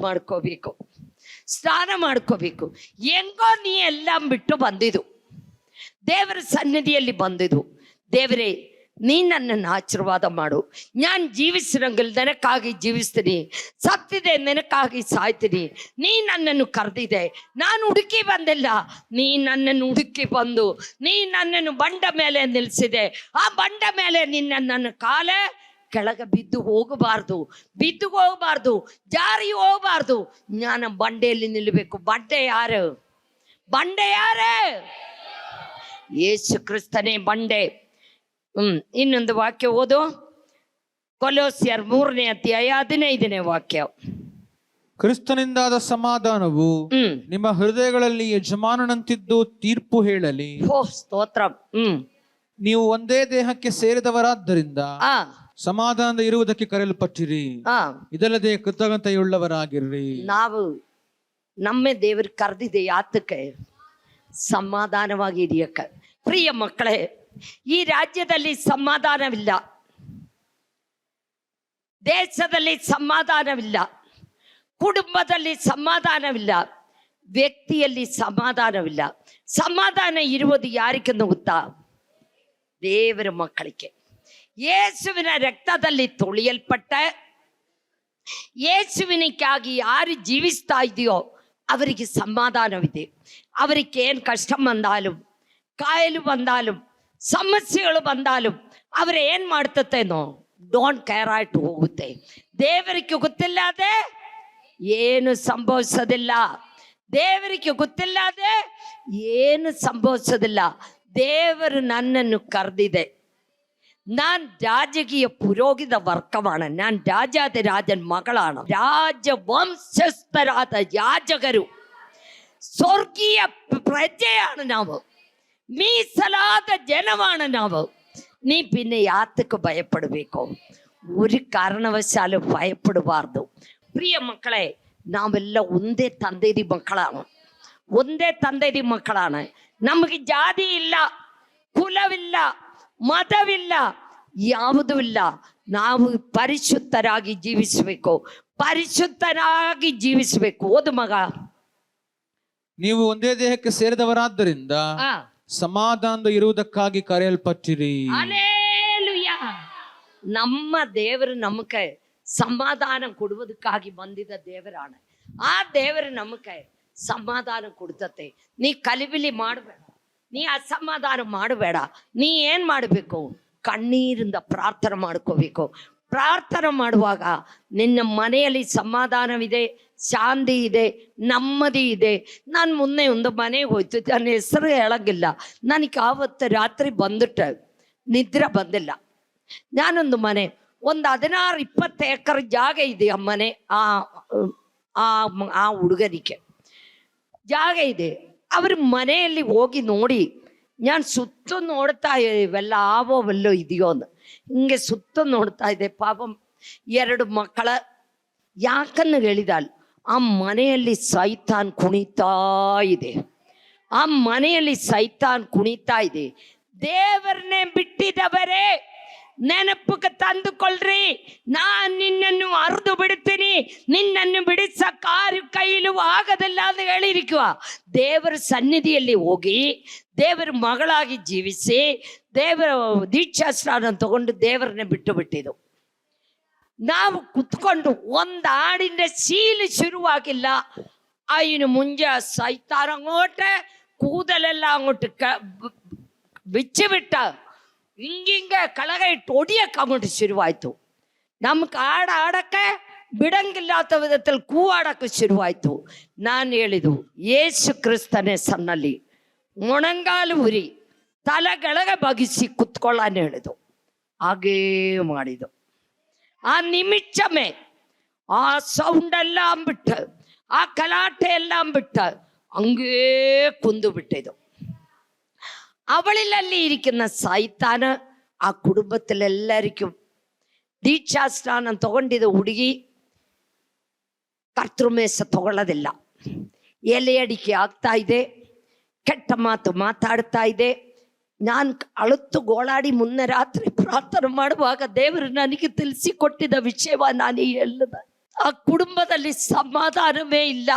ಮಾಡ್ಕೋಬೇಕು. ಹೆಂಗೋ ನೀ ಎಲ್ಲ ಬಿಟ್ಟು ಬಂದಿದ್ದು, ದೇವರ ಸನ್ನಿಧಿಯಲ್ಲಿ ಬಂದಿದ್ದು. ದೇವರೇ, ನೀ ನನ್ನನ್ನು ಆಶೀರ್ವಾದ ಮಾಡು. ನಾನು ಜೀವಿಸಿರಂಗಲ್ ನನಕ್ಕಾಗಿ ಜೀವಿಸ್ತೀನಿ, ಸತ್ತಿದೆ ನನಕ್ಕಾಗಿ ಸಾಯ್ತೀನಿ. ನೀ ನನ್ನನ್ನು ಕರೆದಿದೆ, ನಾನು ಹುಡುಕಿ ಬಂದಿಲ್ಲ, ನೀ ನನ್ನನ್ನು ಹುಡುಕಿ ಬಂದು ನೀ ನನ್ನನ್ನು ಬಂಡ ಮೇಲೆ ನಿಲ್ಲಿಸಿದೆ. ಆ ಬಂಡ ಮೇಲೆ ನನ್ನ ಕಾಲ ಕೆಳಗೆ ಬಿದ್ದು ಹೋಗಬಾರ್ದು, ಜಾರಿ ಹೋಗಬಾರ್ದು. ಜ್ಞಾನ ಬಂಡೆಯಲ್ಲಿ ನಿಲ್ಲಬೇಕು. ಬಂಡೆ ಯಾರು? ಯೇಸು ಕ್ರಿಸ್ತನೇ ಬಂಡೆ. ಇನ್ನೊಂದು ವಾಕ್ಯ ಓದು. ಕೊಲೋಸ್ಯರ್ 3ನೇ ಅಧ್ಯಾಯ 15ನೇ ವಾಕ್ಯ. ಕ್ರಿಸ್ತನಿಂದಾದ ಸಮಾಧಾನವು ನಿಮ್ಮ ಹೃದಯಗಳಲ್ಲಿ ಯಜಮಾನನಂತಿದ್ದು ತೀರ್ಪು ಹೇಳಲಿ. ಸ್ತೋತ್ರ. ನೀವು ಒಂದೇ ದೇಹಕ್ಕೆ ಸೇರಿದವರಾದ್ದರಿಂದ ಸಮಾಧಾನದ ಇರುವುದಕ್ಕೆ ಕರೆಯಲ್ಪಟ್ಟಿರಿ. ಇದಲ್ಲದೆ ಕೃತಜ್ಞತೆಯುಳ್ಳವರಾಗಿರ್ರಿ. ನಾವು ನಮ್ಮ ದೇವರು ಕರೆದಿದೆ ಯಾತಕ್ಕೆ? ಸಮಾಧಾನವಾಗಿ ಇರಿಯಕ್ಕ. ಪ್ರಿಯ ಮಕ್ಕಳೇ, ಈ ರಾಜ್ಯದಲ್ಲಿ ಸಮಾಧಾನವಿಲ್ಲ, ದೇಶದಲ್ಲಿ ಸಮಾಧಾನವಿಲ್ಲ, ಕುಟುಂಬದಲ್ಲಿ ಸಮಾಧಾನವಿಲ್ಲ, ವ್ಯಕ್ತಿಯಲ್ಲಿ ಸಮಾಧಾನವಿಲ್ಲ. ಸಮಾಧಾನ ಇರುವುದು ಯಾರಿಗೆಂದು ಗೊತ್ತಾ? ದೇವರ ಮಕ್ಕಳಿಗೆ. ಯೇಸುವಿನ ರಕ್ತದಲ್ಲಿ ತೊಳೆಯಲ್ಪಟ್ಟ, ಯೇಸುವಿನಕ್ಕಾಗಿ ಯಾರು ಜೀವಿಸ್ತಾ ಇದೆಯೋ ಅವರಿಗೆ ಸಮಾಧಾನವಿದೆ. ಅವರಿಗೆ ಏನು ಕಷ್ಟ ಬಂದಾലും, ಕಾಯಿಲೆ ಬಂದಾലും, ಸಮಸ್ಯೆಗಳು ಬಂದಾലും ಅವರೇನು ಮಾಡ್ತತೇನೋ ಡೋಂಟ್ ಕೇರ್ ಆಯ್ತು ಹೋಗುತ್ತೆ. ದೇವರಿಗೆ ಗೊತ್ತಿಲ್ಲದೆ ಏನು ಸಂಭವಿಸೋದಿಲ್ಲ. ದೇವರಿಗೆ ಗೊತ್ತಿಲ್ಲದೆ ಏನು ಸಂಭವಿಸೋದಿಲ್ಲ. ದೇವರು ನನ್ನನ್ನು ಕರೆದಿದೆ. ನಾನು ರಾಜಕೀಯ ಪುರೋಹಿತ ವರ್ಗമാണ്. ನಾನು രാജാതിരാജൻ മകളാണ്. രാജവംശസ്ഥരാದ ಯಾಜಕರು, ಸ್ವರ್ಗೀಯ ಪ್ರಜೆയാണ് ನಾವು, ಮೀಸಲಾದ ಜನമാണ് ನಾವು. ನೀ പിന്നെ ಯಾತಕ್ಕೆ ಭಯಪಡಬೇಕು? ഒരു കാരണവശാലും ഭയപ്പെടಬಾರ್ದು. ಪ್ರಿಯ ಮಕ್ಕಳೇ, ನಾವೆಲ್ಲ ಒಂದೇ ತಂದೆದಿ ಮಕ್ಕಳಾണ്. ನಮಗೆ ಜಾತಿ ಇಲ್ಲ, ಕುಲವಿಲ್ಲ, ಮತವಿಲ್ಲ, ಯಾವುದೂ ಇಲ್ಲ. ನಾವು ಪರಿಶುದ್ಧರಾಗಿ ಜೀವಿಸಬೇಕು. ಓದು ಮಗ. ನೀವು ಒಂದೇ ದೇಹಕ್ಕೆ ಸೇರಿದವರಾದ್ದರಿಂದ ಸಮಾಧಾನದ ಇರುವುದಕ್ಕಾಗಿ ಕರೆಯಲ್ಪಟ್ಟಿರಿ. ಹಲ್ಲೆಲೂಯಾ. ನಮ್ಮ ದೇವರು ನಮಗೆ ಸಮಾಧಾನ ಕೊಡುವುದಕ್ಕಾಗಿ ಬಂದಿದ್ದ ದೇವರಾണ്. ಆ ದೇವರು ನಮಗೆ ಸಮಾಧಾನ ಕೊಡ್ತತೆ. ನೀ ಕಲಿಬಿಲಿ ಮಾಡಬೇಡ, ನೀ ಅಸಮಾಧಾನ ಮಾಡಬೇಡ. ನೀ ಏನು ಮಾಡಬೇಕು? ಕಣ್ಣೀರಿಂದ ಪ್ರಾರ್ಥನೆ ಮಾಡ್ಕೋಬೇಕು. ಪ್ರಾರ್ಥನೆ ಮಾಡುವಾಗ ನಿನ್ನ ಮನೆಯಲ್ಲಿ ಸಮಾಧಾನವಿದೆ, ಶಾಂತಿ ಇದೆ, ನೆಮ್ಮದಿ ಇದೆ. ನಾನು ಮೊನ್ನೆ ಒಂದು ಮನೆಗೆ ಹೋಯ್ತು, ನನ್ನ ಹೆಸರು ಹೇಳಂಗಿಲ್ಲ. ನನಗೆ ಆವತ್ತು ರಾತ್ರಿ ಬಂದುಬಿಟ್ಟೆ, ನಿದ್ರೆ ಬಂದಿಲ್ಲ. ನಾನೊಂದು ಮನೆ, ಒಂದು 16-20 ಎಕರೆ ಜಾಗ ಇದೆ ಆ ಮನೆ. ಆ ಹುಡುಗನಿಗೆ ಜಾಗ ಇದೆ. ಅವ್ರ ಮನೆಯಲ್ಲಿ ಹೋಗಿ ನೋಡಿ, ഞാൻ ಸುತ್ತ ನೋಡ್ತಾ ಇವೆಲ್ಲ ಆವೋವೆಲ್ಲೋ ಇದೆಯೋ ಅಂತ ಹಿಂಗೆ ಸುತ್ತ ನೋಡ್ತಾ ಇದೆ. ಪಾಪಂ 2 ಮಕ್ಕಳ. ಯಾಕನ್ನು ಹೇಳಿದಾಲ್, ಆ ಮನೆಯಲ್ಲಿ ಸೈತಾನ್ ಕುಣಿತಾ ಇದೆ. ದೇವರನ್ನೇ ಬಿಟ್ಟಿದವರೇ ನೆನಪಕ್ಕೆ ತಂದುಕೊಳ್ಳ್ರಿ. ನಾನು ನಿನ್ನನ್ನು ಅರ್ದು ಬಿಡುತ್ತೀನಿ, ನಿನ್ನನ್ನು ಬಿಡಿಸಕ್ಕಾರು ಕೈಲೂ ಆಗದಿಲ್ಲ ಅಂತ ಹೇಳಿರಿಕುವ. ದೇವರ ಸನ್ನಿಧಿಯಲ್ಲಿ ಹೋಗಿ ದೇವರ ಮಗಳಾಗಿ ಜೀವಿಸಿ ದೇವರ ದೀಕ್ಷಾಸ್ನಾನ ತಗೊಂಡು ದೇವರನ್ನೇ ಬಿಟ್ಟಿದ್ದು. ನಾವು ಕುತ್ಕೊಂಡು ಒಂದು ಹಾಡಿನ ಶೀಲು ಶುರುವಾಗಿಲ್ಲ. ಅಯ್ಯನು ಮುಂಜೆ ಸೈತಾನ അങ്ങോട്ട് ಕೂದಲೆಲ್ಲ അങ്ങോട്ട് ಬಿಚ್ಚಿಬಿಟ್ಟ, ಹಿಂಗಿಂಗೆ ಕೆಳಗೆ ಇಟ್ಟು ಒಡಿಯಕ್ಕೆ അങ്ങോട്ട് ಶುರುವಾಯ್ತು. ನಮ್ಗೆ ಆಡಕ್ಕೆ ಬಿಡಂಗಿല്ലാത്ത ವಿಧದಲ್ಲಿ ಕೂವಾಡಕ್ಕೆ ಶುರುವಾಯ್ತು. ನಾನು ಹೇಳಿದು, ಯೇಸು ಕ್ರಿಸ್ತನ ಹೆಸರಿನಲ್ಲಿ ಮೊಣಂಗಾಲು ಉರಿ ತಲೆಗೆಳಗೆ ಬಗಿಸಿ ಕುತ್ಕೊಳ್ಳಾನು ಹೇಳಿದು. ಹಾಗೇ ಮಾಡಿದು. ಆ ನಿಮಿಷಮೇ ಆ ಸೌಂಡೆಲ್ಲ ಬಿಟ್ಟು, ಆ ಕಲಾಟೆ ಎಲ್ಲ ಬಿಟ್ಟು ಹಂಗೇ ಕುಂದು ಬಿಟ್ಟಿದ್ದು. അവളിലല്ലേ ഇരിക്കുന്ന സൈത്താന് ആ കുടുംബത്തിലെല്ലാവർക്കും ದೀಕ್ಷಾಸ್ನಾನ ತಗೊಂಡಿದ್ದ ಹುಡುಗಿ ಕರ್ತೃಮೇಶ ತಗೊಳ್ಳೋದಿಲ್ಲ. ಎಲೆ ಅಡಿಕೆ ಆಗ್ತಾ ಇದೆ, ಕೆಟ್ಟ ಮಾತು ಮಾತಾಡ್ತಾ ಇದೆ. ನಾನು ಅಳುತ್ತು ಗೋಳಾಡಿ ಮುನ್ನ ರಾತ್ರಿ ಪ್ರಾರ್ಥನೆ ಮಾಡುವಾಗ ದೇವರು ನನಗೆ ತಿಳಿಸಿಕೊಟ್ಟಿದ್ದ ವಿಷಯವ ನಾನು ಹೇಳದ. ಆ ಕುಟುಂಬದಲ್ಲಿ ಸಮಾಧಾನವೇ ಇಲ್ಲ.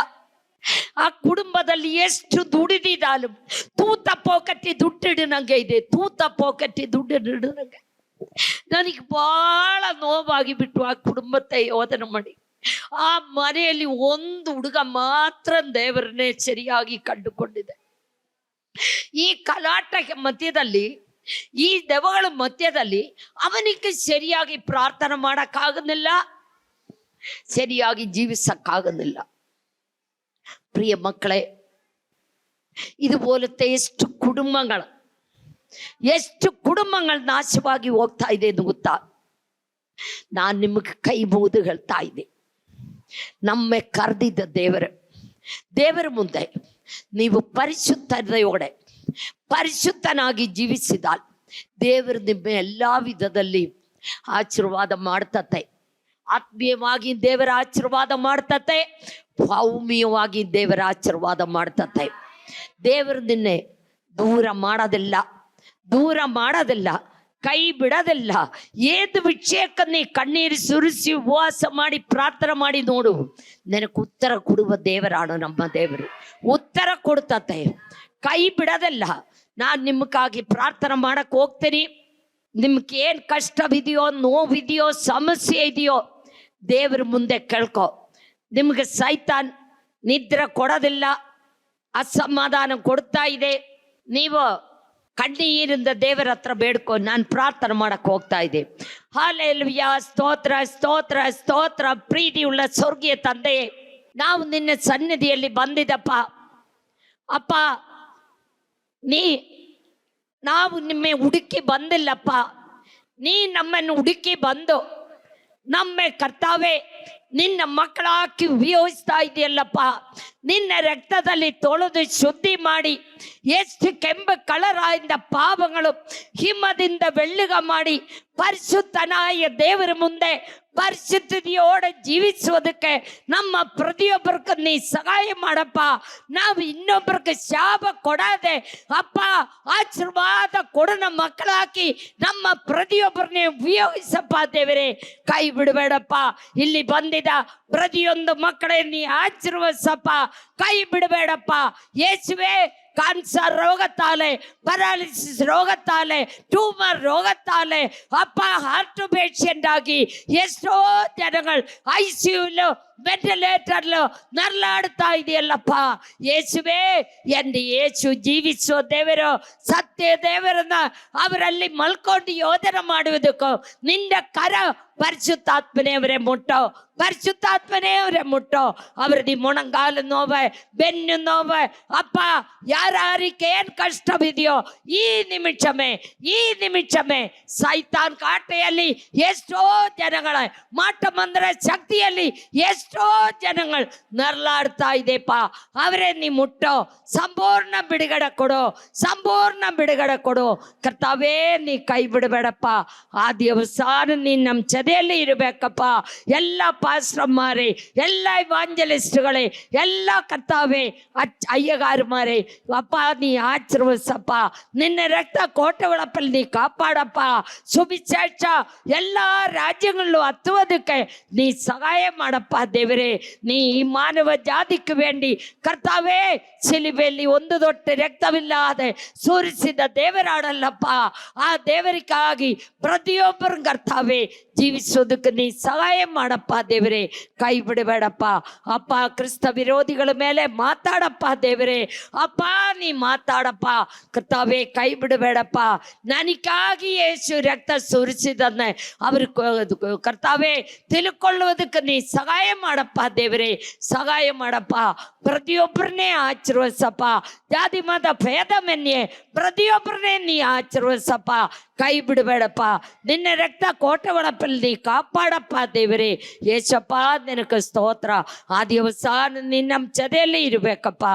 ಆ ಕುಟುಂಬದಲ್ಲಿ ಎಷ್ಟು ದುಡಿದಿದ್ದಾലും ತೂತ ಪೋಕಟ್ಟಿ ದುಡ್ಡಿಡನಂಗೆ ಇದೆ. ನನಗೆ ಬಹಳ ನೋವಾಗಿ ಬಿಟ್ಟು ಆ ಕುಟುಂಬத்தை ಯೋಧನೆ ಮಾಡಿ, ಆ ಮನೆಯಲ್ಲಿ ಒಂದು ಹುಡುಗ ಮಾತ್ರ ದೇವರನ್ನೇ ಸರಿಯಾಗಿ ಕಂಡುಕೊಂಡಿದೆ. ಈ ಕಲಾಟಕ್ಕೆ ಮಧ್ಯದಲ್ಲಿ ಈ ದೆವ್ವಗಳ ಮಧ್ಯದಲ್ಲಿ ಅವನಿಗೆ ಸರಿಯಾಗಿ ಪ್ರಾರ್ಥನೆ ಮಾಡಕ್ಕಾಗುന്നിಲ್ಲ, ಸರಿಯಾಗಿ ಜೀವಿಸಕ್ಕಾಗುന്നിಲ್ಲ. ಪ್ರಿಯ ಮಕ್ಕಳೇ, ಇದುപോಲത്തെ ಎಷ್ಟು ಕುಟುಂಬಗಳು ನಾಶವಾಗಿ ಹೋಗ್ತಾ ಇದೆ ಎಂದು ಗೊತ್ತಾ? ನಾನು ನಿಮಗೆ ಕೈ ಮುಗಿದು ಹೇಳ್ತಾ ಇದ್ದೆ, ನಮ್ಮ ಕರೆದಿದ್ದ ದೇವರ ಮುಂದೆ ನೀವು ಪರಿಶುದ್ಧನಾಗಿ ಜೀವಿಸಿದಾಲ್ ದೇವರು ನಿಮ್ಮ ಎಲ್ಲಾ ವಿಧದಲ್ಲಿ ಆಶೀರ್ವಾದ ಮಾಡ್ತತೆ. ಆತ್ಮೀಯವಾಗಿ ದೇವರ ಆಶೀರ್ವಾದ ಮಾಡ್ತತೆ, ಭೌಮಿಕವಾಗಿ ದೇವರ ಆಶೀರ್ವಾದ ಮಾಡ್ತತೆ. ದೇವರು ನಿನ್ನೆ ದೂರ ಮಾಡೋದಿಲ್ಲ, ಕೈ ಬಿಡೋದಿಲ್ಲ. ಏದು ವಿಷಯಕ್ಕೆ ನೀ ಕಣ್ಣೀರು ಸುರಿಸಿ ಉಪವಾಸ ಮಾಡಿ ಪ್ರಾರ್ಥನೆ ಮಾಡಿ ನೋಡು, ನನಗೆ ಉತ್ತರ ಕೊಡುವ ದೇವರಾണ് ನಮ್ಮ ದೇವರು. ಉತ್ತರ ಕೊಡ್ತತೆ, ಕೈ ಬಿಡೋದಿಲ್ಲ. ನಾನು ನಿಮಗಾಗಿ ಪ್ರಾರ್ಥನೆ ಮಾಡಕ್ ಹೋಗ್ತೀನಿ. ನಿಮ್ಗೆ ಏನ್ ಕಷ್ಟವಿದೆಯೋ, ನೋವಿದೆಯೋ, ಸಮಸ್ಯೆ ಇದೆಯೋ ದೇವ್ರ ಮುಂದೆ ಕೇಳ್ಕೊ. ನಿಮ್ಗೆ ಸೈತಾನ್ ನಿದ್ರೆ ಕೊಡೋದಿಲ್ಲ, ಅಸಮಾಧಾನ ಕೊಡ್ತಾ ಇದೆ. ನೀವು ಕಣ್ಣೀರಿಂದ ದೇವರ ಹತ್ರ ಬೇಡ್ಕೊ. ನಾನು ಪ್ರಾರ್ಥನೆ ಮಾಡಕ್ ಹೋಗ್ತಾ ಇದ್ದೆ. ಹಲ್ಲೆಲೂಯಾ, ಸ್ತೋತ್ರ ಸ್ತೋತ್ರ ಸ್ತೋತ್ರ. ಪ್ರೀತಿಯುಳ್ಳ ಸ್ವರ್ಗೀಯ ತಂದೆಯೇ, ನಾವು ನಿನ್ನ ಸನ್ನಿಧಿಯಲ್ಲಿ ಬಂದಿದ್ದಪ್ಪ. ಅಪ್ಪ, ನಾವು ನಿಮ್ಮ ಹುಡುಕಿ ಬಂದಿಲ್ಲಪ್ಪ, ನೀ ನಮ್ಮನ್ನು ಹುಡುಕಿ ಬಂದು ನಮ್ಮ ಕರ್ತಾವೆ ನಿನ್ನ ಮಕ್ಕಳಾಕಿ ಉಪಯೋಗಿಸ್ತಾ ಇದೆಯಲ್ಲಪ್ಪ. ನಿನ್ನ ರಕ್ತದಲ್ಲಿ ತೊಳೆದು ಶುದ್ಧಿ ಮಾಡಿ, ಎಷ್ಟು ಕೆಂಪು ಕಳರಾಯಿಂದ ಪಾಪಗಳು ಹಿಮದಿಂದ ಬೆಳ್ಳಗ ಮಾಡಿ ಪರಿಶುದ್ಧನಾಯ ದೇವರ ಮುಂದೆ ಪರಿಶುದ್ಧತೆಯೋടെ ಜೀವಿಸುವುದಕ್ಕೆ ನಮ್ಮ ಪ್ರತಿಯೊಬ್ಬರಿಗೆ ನೀ ಸಹಾಯ ಮಾಡಪ್ಪ. ನಾವು ಇನ್ನೊಬ್ಬರಿಗೆ ಶಾಪ ಕೊಡದೆ ಅಪ್ಪ ಆಶೀರ್ವಾದ ಕೊಡನ ಮಕ್ಕಳಾಕಿ ನಮ್ಮ ಪ್ರತಿಯೊಬ್ಬರನ್ನೇ ಉಪಯೋಗಿಸಪ್ಪ ದೇವರೇ. ಕೈ ಬಿಡಬೇಡಪ್ಪ. ಇಲ್ಲಿ ಬಂದಿದ್ದ ಪ್ರತಿಯೊಂದು ಮಕ್ಕಳೇ ನೀ ಆಶೀರ್ವದಿಸಪ್ಪ, ಕೈ ಬಿಡಬೇಡಪ್ಪ. ಯೇಸುವೆ, ಕ್ಯಾನ್ಸರ್ ರೋಗತ್ತಾಲೆ, ಪರಾಲಿಸಿಸ್ ರೋಗತ್ತಾಲೆ, ಟ್ಯೂಮರ್ ರೋಗತ್ತಾಲೆ ಅಪ್ಪ, ಹಾರ್ಟ್ ಪೇಷಂಟ್ ಆಗಿ ಎಷ್ಟೋ ಜನಗಳು ICU ವೆಂಟಿಲೇಟರ್ಲು ನರಳಾಡ್ತಾ ಇದೆಯಲ್ಲಪ್ಪ. ಯೇಸುವೆ, ಎಂದು ಯೇಸು ಜೀವಿಸುವ ದೇವರು, ಸತ್ಯ ದೇವರನ್ನ ಅವರಲ್ಲಿ ಮಲ್ಕೊಂಡು ಯೋಧನೆ ಮಾಡುವುದಕ್ಕೂ ನಿನ್ನ ಕರ ಪರಿಶುದ್ಧಾತ್ಮನೆಯವರೇ ಮುಟ್ಟೋ, ಪರಿಶುದ್ಧಾತ್ಮನೆಯವರೇ ಮುಟ್ಟೋ. ಅವರದಿ ಮೊಣಂಗಾಲು ನೋವೆ, ಬೆನ್ನು ನೋವೆ ಅಪ್ಪ, ಯಾರಿಗೆ ಏನ್ ಕಷ್ಟವಿದೆಯೋ ಈ ನಿಮಿಷಮೇ ಸೈತಾನ್ ಕಾಟೆಯಲ್ಲಿ ಎಷ್ಟೋ ಜನಗಳ ಮಾಟ ಮಂದಿರ ಶಕ್ತಿಯಲ್ಲಿ ಎಷ್ಟೋ ಜನಗಳು ನರಳಾಡ್ತಾ ಇದೆಪ್ಪ. ಅವರೇ ನೀ ಮುಟ್ಟೋ, ಸಂಪೂರ್ಣ ಬಿಡುಗಡೆ ಕೊಡು ಕರ್ತಾವೇ. ನೀ ಕೈ ಬಿಡಬೇಡಪ್ಪ. ಆ ದಿವಸಾನ ನೀನ್ ನಮ್ಮ ಜೊತೆಯಲ್ಲಿ ಇರಬೇಕಪ್ಪ. ಎಲ್ಲ ಪಾಸ್ಟರ್ಮಾರೇ, ಎಲ್ಲ ಇವಾಂಜಲಿಸ್ಟ್ಗಳೇ, ಎಲ್ಲ ಕರ್ತಾವೇ ಅಯ್ಯಗಾರ ಮಾರೇ ಅಪ್ಪ, ನೀ ಆಶೀರ್ವದಿಸಪ್ಪ. ನಿನ್ನ ರಕ್ತ ಕೋಟೆ ಒಳಪಲ್ಲಿ ನೀ ಕಾಪಾಡಪ್ಪ. ಸುವಿಶೇಷ ಎಲ್ಲ ರಾಜ್ಯಗಳಲ್ಲೂ ಹತ್ತುವುದಕ್ಕೆ ನೀ ಸಹಾಯ ಮಾಡಪ್ಪ ದೇವರೇ. ನೀ ಈ ಮಾನವ ಜಾತಿಗೆ ವೇಂಡಿ ಕರ್ತಾವೇ ಶಿಲುಬೆಯಲ್ಲಿ ಒಂದು ದೊಡ್ಡ ರಕ್ತವಿಲ್ಲದೆ ಸುರಿಸಿದ ದೇವರಾಡಲ್ಲಪ್ಪ. ಆ ದೇವರಿಗಾಗಿ ಪ್ರತಿಯೊಬ್ಬರು ಕರ್ತಾವೇ ಜೀವಿಸೋದಕ್ಕೆ ನೀ ಸಹಾಯ ಮಾಡಪ್ಪ ದೇವರೇ. ಕೈ ಬಿಡಬೇಡಪ್ಪ ಅಪ್ಪ. ಕ್ರಿಸ್ತ ವಿರೋಧಿಗಳ ಮೇಲೆ ಮಾತಾಡಪ್ಪ ದೇವರೇ. ಅಪ್ಪ, ನೀ ಮಾತಾಡಪ್ಪ ಕರ್ತಾವೇ. ಕೈ ಬಿಡಬೇಡಪ್ಪ. ನನಗಾಗಿ ಯೇಸು ರಕ್ತ ಸುರಿಸಿದನ್ನೇ ಅವರು ಕರ್ತಾವೇ ತಿಳ್ಕೊಳ್ಳುವುದಕ್ಕೆ ನೀ ಸಹಾಯ ಮಾಡಪ್ಪ ದೇವರೇ. ಸಹಾಯ ಮಾಡಪ್ಪ. ಪ್ರತಿಯೊಬ್ಬರನ್ನೇ ಆಶೀರ್ವದಿಸಪ್ಪ. ಜಾತಿ ಮತ ಭೇದ ಮೆನ್ಯೆ ಪ್ರತಿಯೊಬ್ಬರನ್ನೇ ನೀ ಆಶೀರ್ವದಿಸಪ್ಪ. ಕೈ ಬಿಡಬೇಡಪ್ಪ. ನಿನ್ನ ರಕ್ತ ಕೋಟೆ ಒಳಪಲ್ಲಿ ನೀ ಕಾಪಾಡಪ್ಪ ದೇವರೇ. ಯೇಸಪ್ಪ, ನಿನಗೆ ಸ್ತೋತ್ರ. ಆ ದಿವಸ ನಿನ್ನ ಜೊತೆಯಲ್ಲಿ ಇರಬೇಕಪ್ಪ.